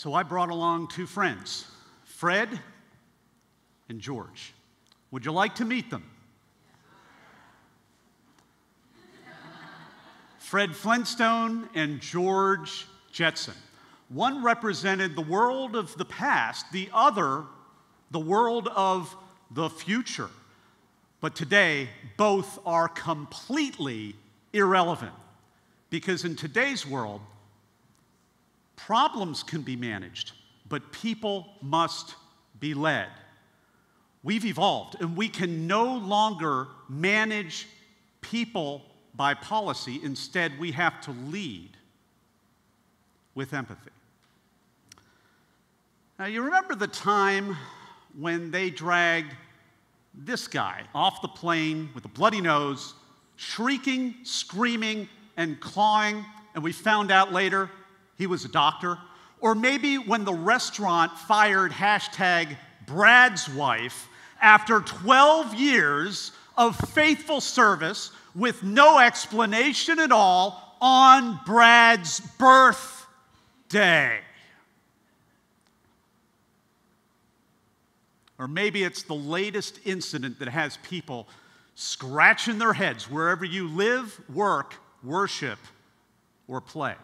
So I brought along two friends, Fred and George. Would you like to meet them? Fred Flintstone and George Jetson. One represented the world of the past, the other, the world of the future. But today, both are completely irrelevant, because in today's world, problems can be managed, but people must be led. We've evolved, and we can no longer manage people by policy. Instead, we have to lead with empathy. Now, you remember the time when they dragged this guy off the plane with a bloody nose, shrieking, screaming, and clawing, and we found out later he was a doctor? Or maybe when the restaurant fired #Brad's wife after 12 years of faithful service with no explanation at all on Brad's birthday. Or maybe it's the latest incident that has people scratching their heads wherever you live, work, worship, or play.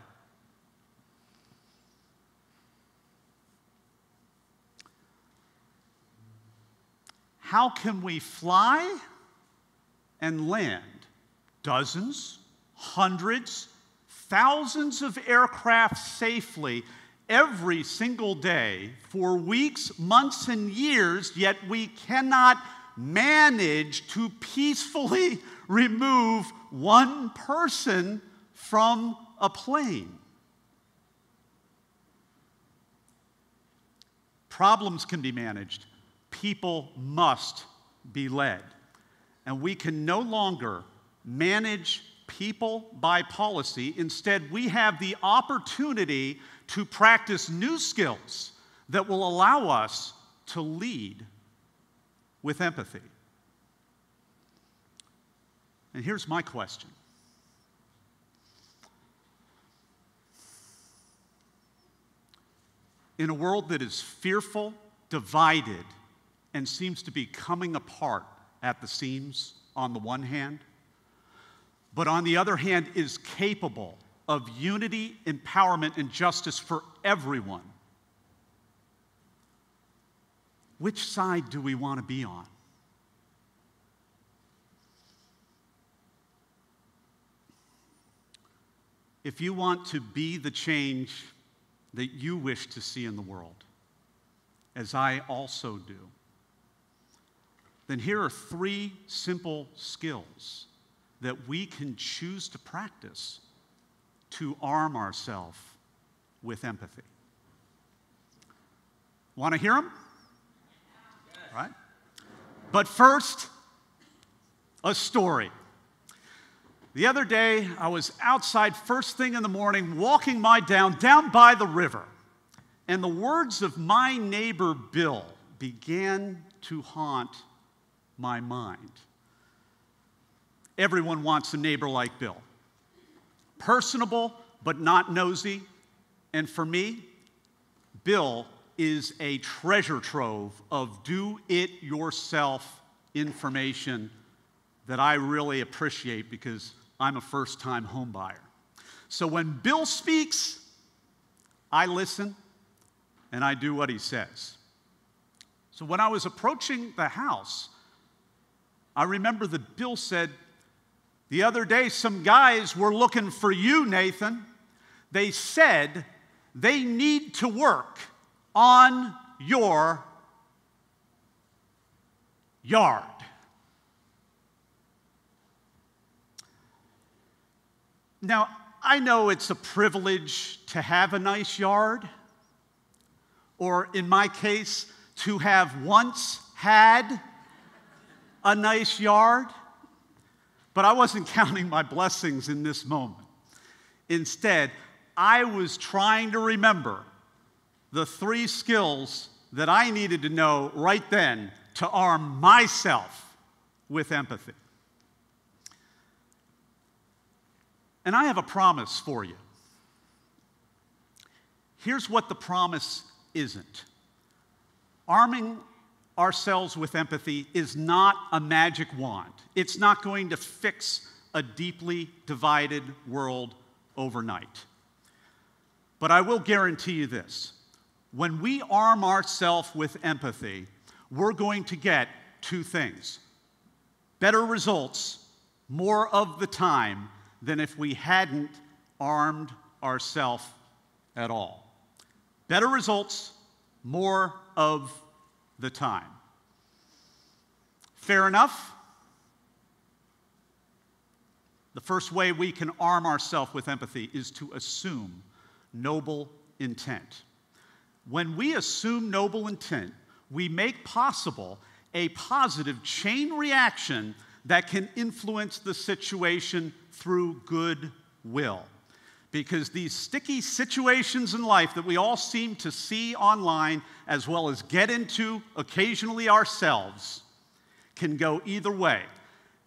How can we fly and land dozens, hundreds, thousands of aircraft safely every single day for weeks, months, and years, yet we cannot manage to peacefully remove one person from a plane? Problems can be managed. People must be led. And we can no longer manage people by policy. Instead, we have the opportunity to practice new skills that will allow us to lead with empathy. And here's my question. In a world that is fearful, divided, and seems to be coming apart at the seams on the one hand, but on the other hand is capable of unity, empowerment, and justice for everyone, which side do we want to be on? If you want to be the change that you wish to see in the world, as I also do, then here are 3 simple skills that we can choose to practice to arm ourselves with empathy. Want to hear them? All right. But first, a story. The other day, I was outside first thing in the morning, walking my down by the river, and the words of my neighbor Bill began to haunt my mind. Everyone wants a neighbor like Bill. Personable, but not nosy. And for me, Bill is a treasure trove of do-it-yourself information that I really appreciate because I'm a first-time home buyer. So when Bill speaks, I listen and I do what he says. So when I was approaching the house, I remember that Bill said, "The other day, some guys were looking for you, Nathan. They said they need to work on your yard." Now, I know it's a privilege to have a nice yard, or in my case, to have once had a nice yard, but I wasn't counting my blessings in this moment. Instead, I was trying to remember the 3 skills that I needed to know right then to arm myself with empathy. And I have a promise for you. Here's what the promise isn't. Arming ourselves with empathy is not a magic wand. It's not going to fix a deeply divided world overnight. But I will guarantee you this. When we arm ourselves with empathy, we're going to get two things: better results more of the time than if we hadn't armed ourselves at all. Better results more of the time. Fair enough? The first way we can arm ourselves with empathy is to assume noble intent. When we assume noble intent, we make possible a positive chain reaction that can influence the situation through goodwill. Because these sticky situations in life that we all seem to see online, as well as get into occasionally ourselves, can go either way.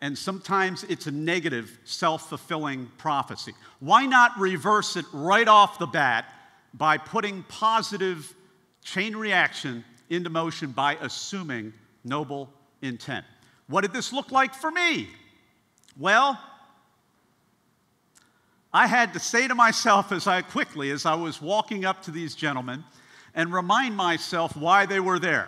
And sometimes it's a negative, self-fulfilling prophecy. Why not reverse it right off the bat by putting positive chain reaction into motion by assuming noble intent? What did this look like for me? Well, I had to say to myself as I was walking up to these gentlemen and remind myself why they were there.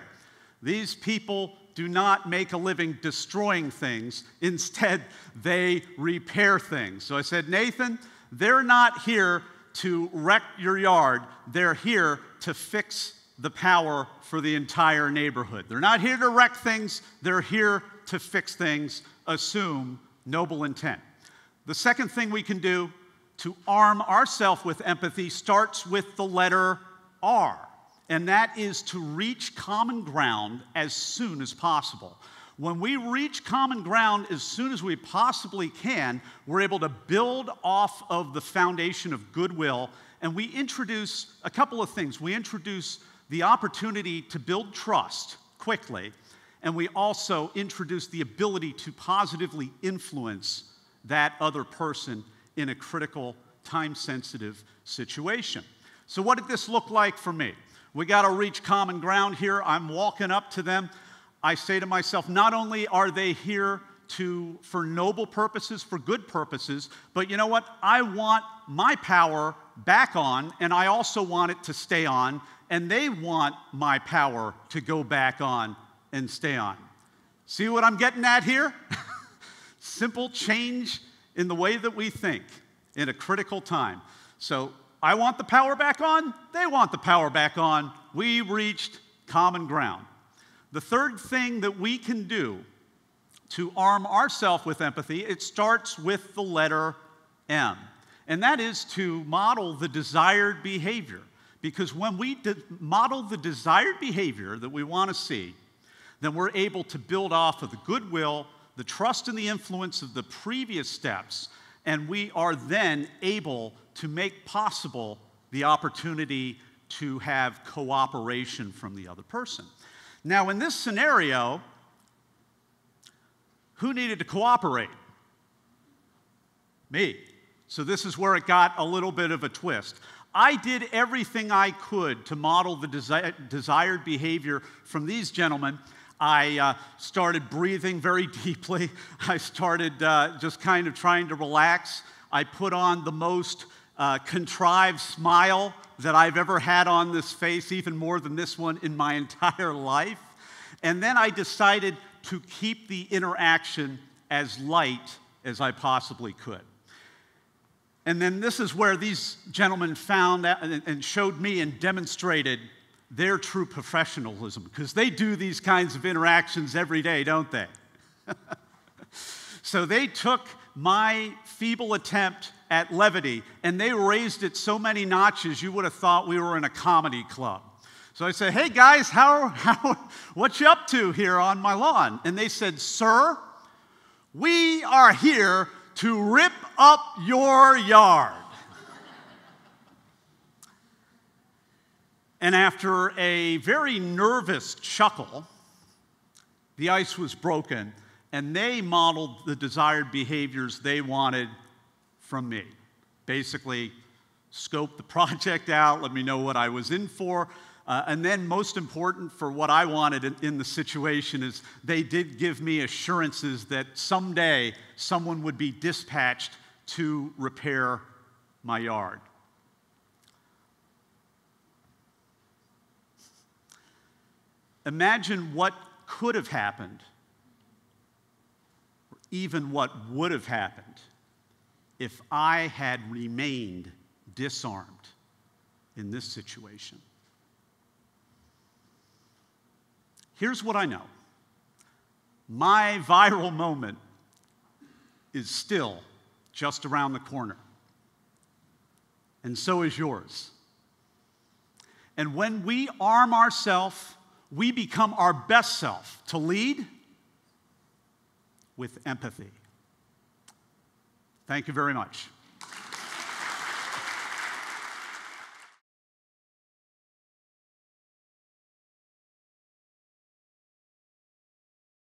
These people do not make a living destroying things. Instead, they repair things. So I said, Nathan, they're not here to wreck your yard. They're here to fix the power for the entire neighborhood. They're not here to wreck things. They're here to fix things. Assume noble intent. The second thing we can do to arm ourselves with empathy starts with the letter R, and that is to reach common ground as soon as possible. When we reach common ground as soon as we possibly can, we're able to build off of the foundation of goodwill, and we introduce a couple of things. We introduce the opportunity to build trust quickly, and we also introduce the ability to positively influence that other person in a critical, time-sensitive situation. So what did this look like for me? We got to reach common ground here. I'm walking up to them. I say to myself, not only are they here for noble purposes, for good purposes, but you know what? I want my power back on, and I also want it to stay on, and they want my power to go back on and stay on. See what I'm getting at here? Simple change in the way that we think in a critical time. So I want the power back on, they want the power back on. We reached common ground. The third thing that we can do to arm ourselves with empathy, it starts with the letter M, and that is to model the desired behavior. Because when we model the desired behavior that we want to see, then we're able to build off of the goodwill, the trust and the influence of the previous steps, and we are then able to make possible the opportunity to have cooperation from the other person. Now, in this scenario, who needed to cooperate? Me. So this is where it got a little bit of a twist. I did everything I could to model the desired behavior from these gentlemen. I started breathing very deeply. I started just kind of trying to relax. I put on the most contrived smile that I've ever had on this face, even more than this one in my entire life. And then I decided to keep the interaction as light as I possibly could. And then this is where these gentlemen found out and showed me and demonstrated their true professionalism, because they do these kinds of interactions every day, don't they? So they took my feeble attempt at levity and they raised it so many notches you would have thought we were in a comedy club. So I said, hey guys, what you up to here on my lawn? And they said, sir, we are here to rip up your yard. And after a very nervous chuckle, the ice was broken, and they modeled the desired behaviors they wanted from me. Basically, scope the project out, let me know what I was in for. And then most important for what I wanted in the situation is they did give me assurances that someday someone would be dispatched to repair my yard. Imagine what could have happened, or even what would have happened, if I had remained disarmed in this situation. Here's what I know. My viral moment is still just around the corner. And so is yours. And when we arm ourselves, we become our best self to lead with empathy. Thank you very much.